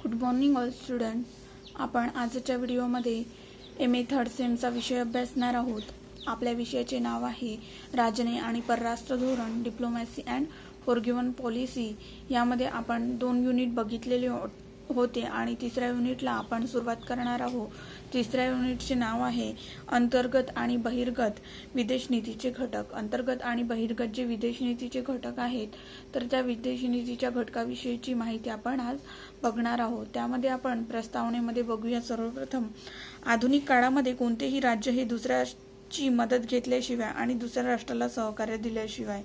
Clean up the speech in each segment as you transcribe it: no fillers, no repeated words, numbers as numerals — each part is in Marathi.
Good morning all student. आपण आजच्या व्हिडिओमध्ये MA थर्ड सेमचा विषय अभ्यासणार आहोत. आपल्या विषयाचे नाव आहे राजने आणि परराष्ट्र धोरण, डिप्लोमॅसी अँड फॉरगिव्हन पॉलिसी. यामध्ये आपण 2 युनिट बघितलेले होते आणि तिसऱ्या युनिटला आपण सुरुवात करणार आहोत. तिसऱ्या युनिटचे नाव आहे अंतर्गत आणि बहिर्गत विदेश नीतीचे घटक. अंतर्गत आणि बहिर्गत जे विदेश नीतीचे घटक आहेत, तर त्या विदेश नीतीच्या घटकाविषयीची माहिती आपण आज बघणार आहोत. त्यामध्ये आपण प्रस्तावनेमध्ये बघूया. सर्वप्रथम, आधुनिक काळामध्ये कोणतेही राज्य हे दुसऱ्याची मदत घेतल्याशिवाय आणि दुसऱ्या राष्ट्राला सहकार्य दिल्याशिवाय,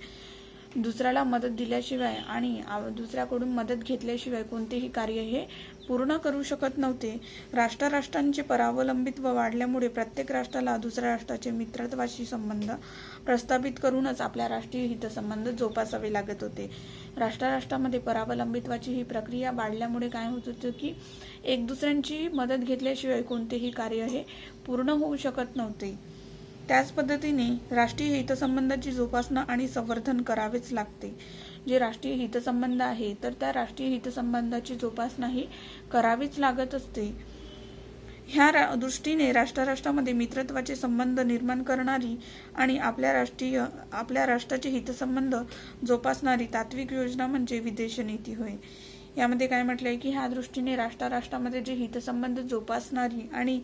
दुसऱ्याला मदत दिल्याशिवाय आणि दुसऱ्याकडून मदत घेतल्याशिवाय कोणतेही कार्य हे पूर्ण करू शकत नव्हते. राष्ट्रांचे परावलंबित्व वाढल्यामुळे प्रत्येक राष्ट्राला दुसऱ्या राष्ट्राचे मित्रत्वाशी संबंध प्रस्थापित करूनच आपल्या राष्ट्रीय हितसंबंध जोपासावे लागत होते. राष्ट्रामध्ये परावलंबित्वाची ही प्रक्रिया वाढल्यामुळे काय होत होतं की एक दुसऱ्यांची मदत घेतल्याशिवाय कोणतेही कार्य हे पूर्ण होऊ शकत नव्हते. त्याच पद्धतीने राष्ट्रीय हितसंबंधाची जोपासना आणि संवर्धन करावेच लागते. जे राष्ट्रीय हितसंबंध आहे, तर त्या राष्ट्रीय हितसंबंधाची जोपासना ही करावीच लागत असते. ह्या दृष्टीने राष्ट्रामध्ये मित्रत्वाचे संबंध निर्माण करणारी आणि आपल्या राष्ट्राचे हितसंबंध जोपासणारी तात्विक योजना म्हणजे विदेश नीती होय. यामध्ये काय म्हटलंय की ह्या दृष्टीने राष्ट्रामध्ये जे हितसंबंध जोपासणारी आणि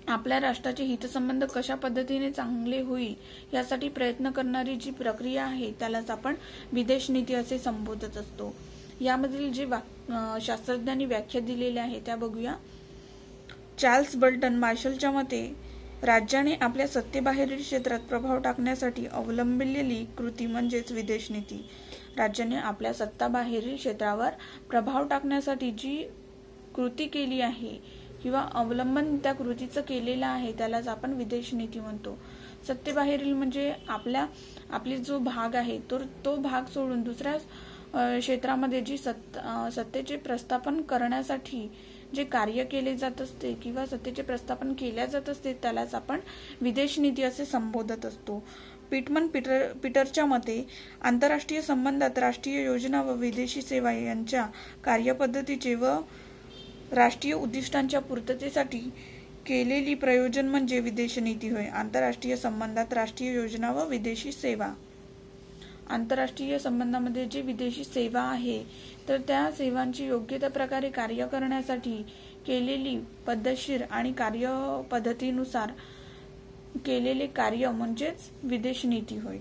आपल्या राष्ट्राचे हितसंबंध कशा पद्धतीने चांगले होईल यासाठी प्रयत्न करणारी जी प्रक्रिया आहे त्यालाच आपण विदेश नीती असे संबोधत असतो. यामधील जे शास्त्रज्ञांनी व्याख्या दिलेल्या आहे त्या बघूया. चार्ल्स बर्टन मार्शलच्या मते, राज्याने आपल्या सत्तेबाहेरील क्षेत्रात प्रभाव टाकण्यासाठी अवलंबिलेली कृती म्हणजेच विदेश नीती. राज्याने आपल्या सत्ताबाहेरील क्षेत्रावर प्रभाव टाकण्यासाठी जी कृती केली आहे किंवा अवलंबन त्या कृतीचं केलेलं आहे त्यालाच आपण विदेश नीती म्हणतो. सत्तेबाहेरील म्हणजे आपली जो भाग आहे तो भाग सोडून दुसऱ्या क्षेत्रामध्ये जी सत्तेचे प्रस्थापन करण्यासाठी जे कार्य केले जात असते किंवा सत्तेचे प्रस्थापन केल्या जात असते त्यालाच आपण विदेश नीती असे संबोधत असतो. पीटरच्या मते, आंतरराष्ट्रीय संबंधात राष्ट्रीय योजना व विदेशी सेवा यांच्या कार्यपद्धतीचे व राष्ट्रीय उद्दिष्टांच्या पूर्ततेसाठी केलेली प्रयोजन म्हणजे विदेश नीती होय. आंतरराष्ट्रीय संबंधात राष्ट्रीय योजना व विदेशी सेवा. आंतरराष्ट्रीय संबंधामध्ये जे विदेशी सेवा आहे, तर त्या सेवांची योग्य त्या प्रकारे कार्य करण्यासाठी केलेली पद्धतशीर आणि कार्यपद्धतीनुसार केलेले कार्य म्हणजेच विदेश नीती होय.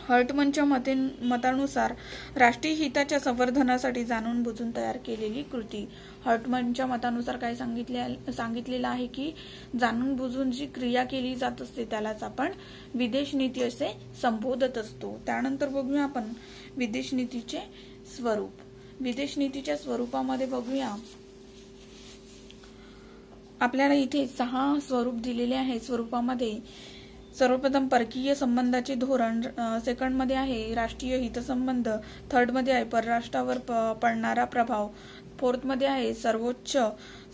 हर्टमनच्या मतानुसार राष्ट्रीय हिताच्या संवर्धनासाठी जाणून बुजून तयार केलेली कृती. हर्टमनच्या मतानुसार काय सांगितलेलं आहे की जाणून बुजून जी क्रिया केली जात असते त्यालाच आपण विदेश नीती असे संबोधत असतो. त्यानंतर बघूया आपण विदेश नीतीचे स्वरूप. विदेश नीतीच्या स्वरूपामध्ये बघूया. आपल्याला इथे 6 स्वरूप दिलेले आहे. स्वरूपामध्ये सर्वप्रथम परकीय संबंधाचे धोरण, सेकंड मध्ये आहे राष्ट्रीय हितसंबंध, थर्ड मध्ये आहे परराष्ट्रावर पडणारा प्रभाव, फोर्थ मध्ये आहे सर्वोच्च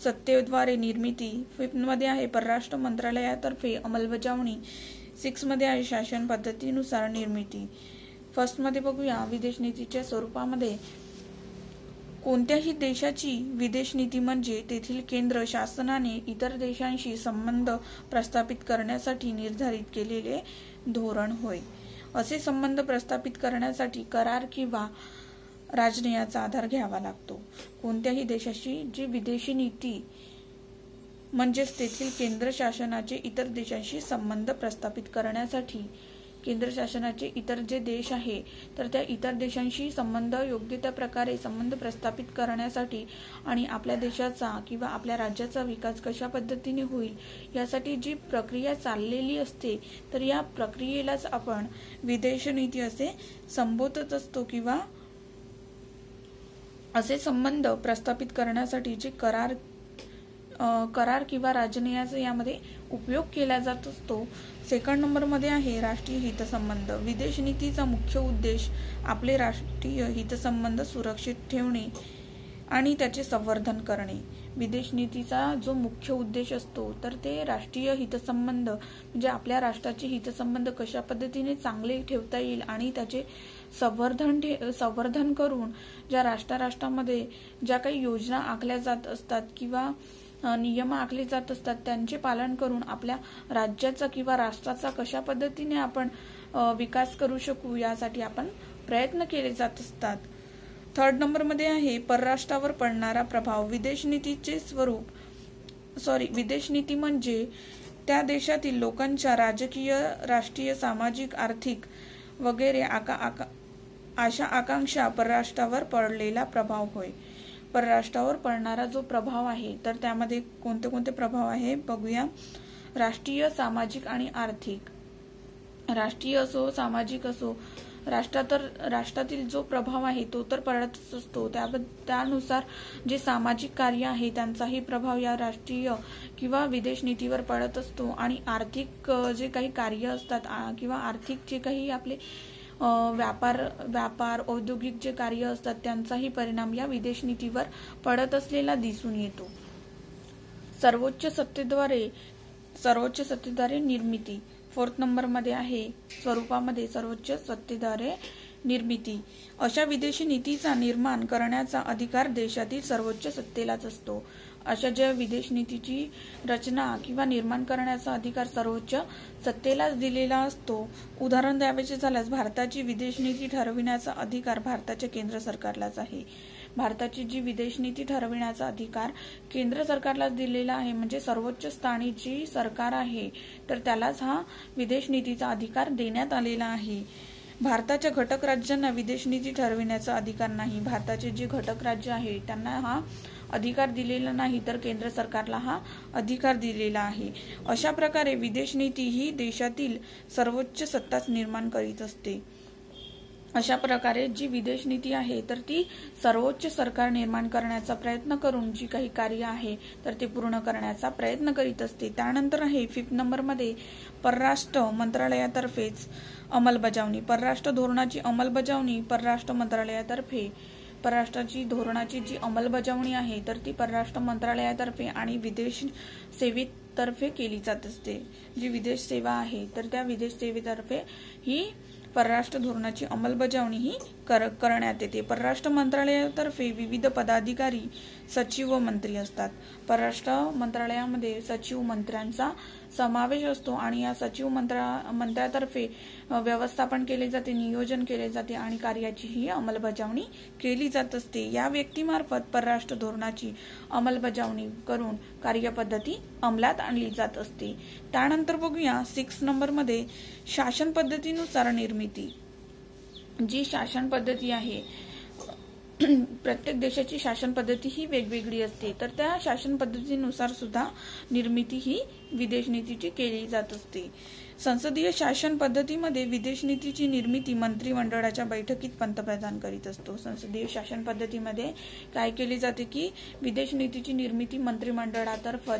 सत्तेद्वारे निर्मिती, फिफ्थ मध्ये आहे परराष्ट्र मंत्रालयातर्फे अंमलबजावणी, 6 मध्ये आहे शासन पद्धतीनुसार निर्मिती. फर्स्ट मध्ये बघूया विदेश नीतीच्या स्वरूपामध्ये. कोणत्याही देशाची विदेश नीती म्हणजे तेथील केंद्र शासनाने इतर देशांशी संबंध प्रस्थापित करण्यासाठी निर्धारित केलेले धोरण होय. असे संबंध प्रस्थापित करण्यासाठी करार किंवा राजनयाचा आधार घ्यावा लागतो. कोणत्याही देशाची जी विदेशी नीती म्हणजेच तेथील केंद्र शासनाचे इतर देशांशी संबंध प्रस्थापित करण्यासाठी केंद्र शासनाचे इतर जे देश आहे, तर त्या इतर देशांशी योग्य त्या प्रकारे संबंध प्रस्थापित करण्यासाठी आणि आपल्या देशाचा किंवा आपल्या राज्याचा विकास कशा पद्धतीने होईल यासाठी जी प्रक्रिया चाललेली असते, तर या प्रक्रियेलाच आपण विदेश नीती असे संबोधत असतो. किंवा असे संबंध प्रस्थापित करण्यासाठी जे करार किंवा राजनयाचा यामध्ये उपयोग केला जात असतो. सेकंड नंबर मध्ये आहे राष्ट्रीय हितसंबंध. विदेश नीतीचा मुख्य उद्देश आपले राष्ट्रीय हितसंबंध सुरक्षित ठेवणे आणि त्याचे संवर्धन करणे. विदेश नीतीचा जो मुख्य उद्देश असतो तर ते राष्ट्रीय हितसंबंध म्हणजे आपल्या राष्ट्राचे हितसंबंध कशा पद्धतीने चांगले ठेवता येईल आणि त्याचे संवर्धन करून ज्या राष्ट्रामध्ये ज्या काही योजना आखल्या जात असतात किंवा नियम आखले जात असतात त्यांचे पालन करून आपल्या राज्याचा किंवा राष्ट्राचा कशा पद्धतीने आपण विकास करू शकू यासाठी आपण प्रयत्न केले जात असतात. 3rd नंबरमध्ये आहे परराष्ट्रावर पडणारा प्रभाव. विदेश नीती म्हणजे त्या देशातील लोकांच्या राजकीय, राष्ट्रीय, सामाजिक, आर्थिक वगैरे आशा आकांक्षा परराष्ट्रावर पडलेला प्रभाव होय. परराष्ट्रावर पडणारा जो प्रभाव आहे तर त्यामध्ये कोणते कोणते प्रभाव आहे बघूया. राष्ट्रीय, सामाजिक आणि आर्थिक. राष्ट्रीय असो, सामाजिक असो, राष्ट्रातील जो प्रभाव आहे तो तर पडतच असतो. त्यानुसार जे सामाजिक कार्य आहे त्यांचाही प्रभाव या राष्ट्रीय किंवा विदेश नीतीवर पडत असतो आणि आर्थिक जे काही कार्य असतात किंवा आर्थिक जे काही आपले व्यापार औद्योगिक जे कार्य असतात त्यांचाही परिणाम या विदेश नीतीवर पडत असलेला दिसून येतो. सर्वोच्च सत्तेद्वारे निर्मिती. 4th नंबरमध्ये आहे स्वरूपामध्ये सर्वोच्च सत्तेद्वारे निर्मिती. अशा विदेशी नीतीचा निर्माण करण्याचा अधिकार देशातील सर्वोच्च सत्तेलाच असतो. अशा ज्या विदेश नीतीची रचना किंवा निर्माण करण्याचा अधिकार सर्वोच्च सत्तेलाच दिलेला असतो. उदाहरण द्यावयाचे झाल्यास भारताची विदेश नीती ठरविण्याचा अधिकार भारताच्या केंद्र सरकारलाच आहे. भारताची जी विदेश नीती ठरविण्याचा अधिकार केंद्र सरकारलाच दिलेला आहे. म्हणजे सर्वोच्च स्थानी जी सरकार आहे तर त्यालाच हा विदेश नीतीचा अधिकार देण्यात आलेला आहे. भारताच्या घटक राज्यांना विदेश नीती ठरविण्याचा अधिकार नाही. भारताचे जे घटक राज्य आहे त्यांना हा अधिकार दिलेला नाही तर केंद्र सरकारला हा अधिकार दिलेला आहे. अशा प्रकारे विदेश नीती ही देशातील सर्वोच्च सत्ताच निर्माण करीत असते. अशा प्रकारे जी विदेश नीती आहे तर ती सर्वोच्च सरकार निर्माण करण्याचा प्रयत्न करून जी काही कार्य आहे तर ते पूर्ण करण्याचा प्रयत्न करीत असते. त्यानंतर आहे 5th नंबरमध्ये परराष्ट्र मंत्रालयातर्फेच अंमलबजावणी. परराष्ट्र धोरणाची अंमलबजावणी परराष्ट्र मंत्रालयातर्फे. परराष्ट्राची धोरणाची जी अंमलबजावणी आहे तर ती परराष्ट्र मंत्रालयातर्फे आणि विदेश सेवेतर्फे केली जात असते. जी विदेश सेवा आहे तर त्या विदेश सेवेतर्फे ही परराष्ट्र धोरणाची अंमलबजावणी ही करण्यात येते. परराष्ट्र मंत्रालयातर्फे विविध पदाधिकारी, सचिव व मंत्री असतात. परराष्ट्र मंत्रालयामध्ये सचिव मंत्र्यांचा समावेश असतो आणि या सचिव मंत्र्यातर्फे व्यवस्थापन केले जाते, नियोजन केले जाते आणि कार्याची ही अंमलबजावणी केली जात असते. या व्यक्तीमार्फत परराष्ट्र धोरणाची अंमलबजावणी करून कार्यपद्धती अंमलात आणली जात असते. त्यानंतर बघूया 6 नंबरमध्ये शासन पद्धतीनुसार निर्मिती. जी शासन पद्धती आहे प्रत्येक देशाची शासन पद्धती ही वेगवेगळी असते तर त्या शासन पद्धतीनुसार सुद्धा निर्मिती ही विदेश नीतीची केली जात असते. संसदीय शासन पद्धतीमध्ये विदेश नीतीची निर्मिती मंत्रिमंडळाच्या बैठकीत पंतप्रधान करीत असतो. संसदीय शासन पद्धतीमध्ये काय केली जाते की विदेश नीतीची निर्मिती मंत्रिमंडळातर्फे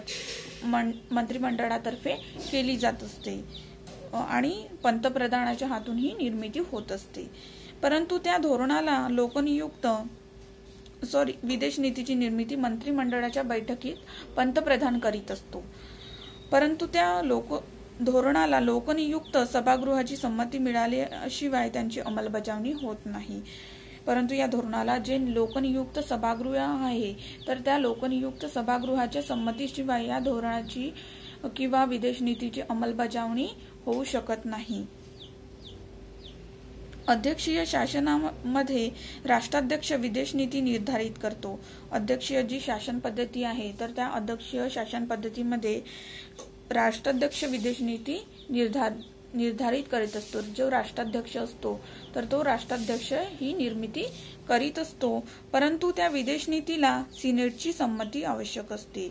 केली जात असते आणि पंतप्रधानाच्या हातून ही निर्मिती होत असते. परंतु त्या धोरणाला विदेश नीतीची निर्मिती मंत्रिमंडळाच्या बैठकीत पंतप्रधान करीत असतो. परंतु त्या धोरणाला लोकनियुक्त सभागृहाची संमती मिळाल्याशिवाय त्यांची अंमलबजावणी होत नाही. परंतु या धोरणाला जे लोकनियुक्त सभागृह आहे तर त्या लोकनियुक्त सभागृहाच्या संमतीशिवाय या धोरणाची किंवा विदेश नीतीची अंमलबजावणी होऊ शकत नाही. अध्यक्षीय शासनामध्ये राष्ट्राध्यक्ष विदेश नीती निर्धारित करतो. अध्यक्षीय जी शासन पद्धती आहे तर त्या अध्यक्षीय शासन पद्धतीमध्ये राष्ट्राध्यक्ष विदेश नीती निर्धारित करीत असतो. जो राष्ट्राध्यक्ष असतो तर तो राष्ट्राध्यक्ष ही निर्मिती करीत असतो. परंतु त्या विदेश नीतीला सिनेटची संमती आवश्यक असते.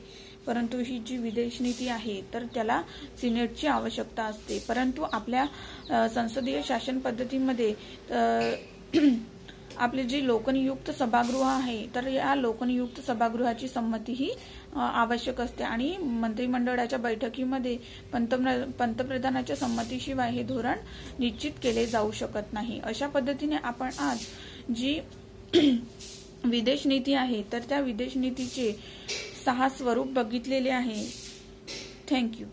परंतु ही जी विदेश नीती आहे तर त्याला सिनेटची आवश्यकता असते. परंतु आपल्या संसदीय शासन पद्धतीमध्ये आपले जे लोकनियुक्त सभागृह आहे तर या लोकनियुक्त सभागृहाची संमती ही आवश्यक असते आणि मंत्रिमंडळाच्या बैठकीमध्ये पंतप्रधानाच्या संमतीशिवाय हे धोरण निश्चित केले जाऊ शकत नाही. अशा पद्धतीने आपण आज जी विदेश नीती आहे तर त्या विदेश नीतीचे 6 स्वरूप बघितलेले आहे. थँक्यू.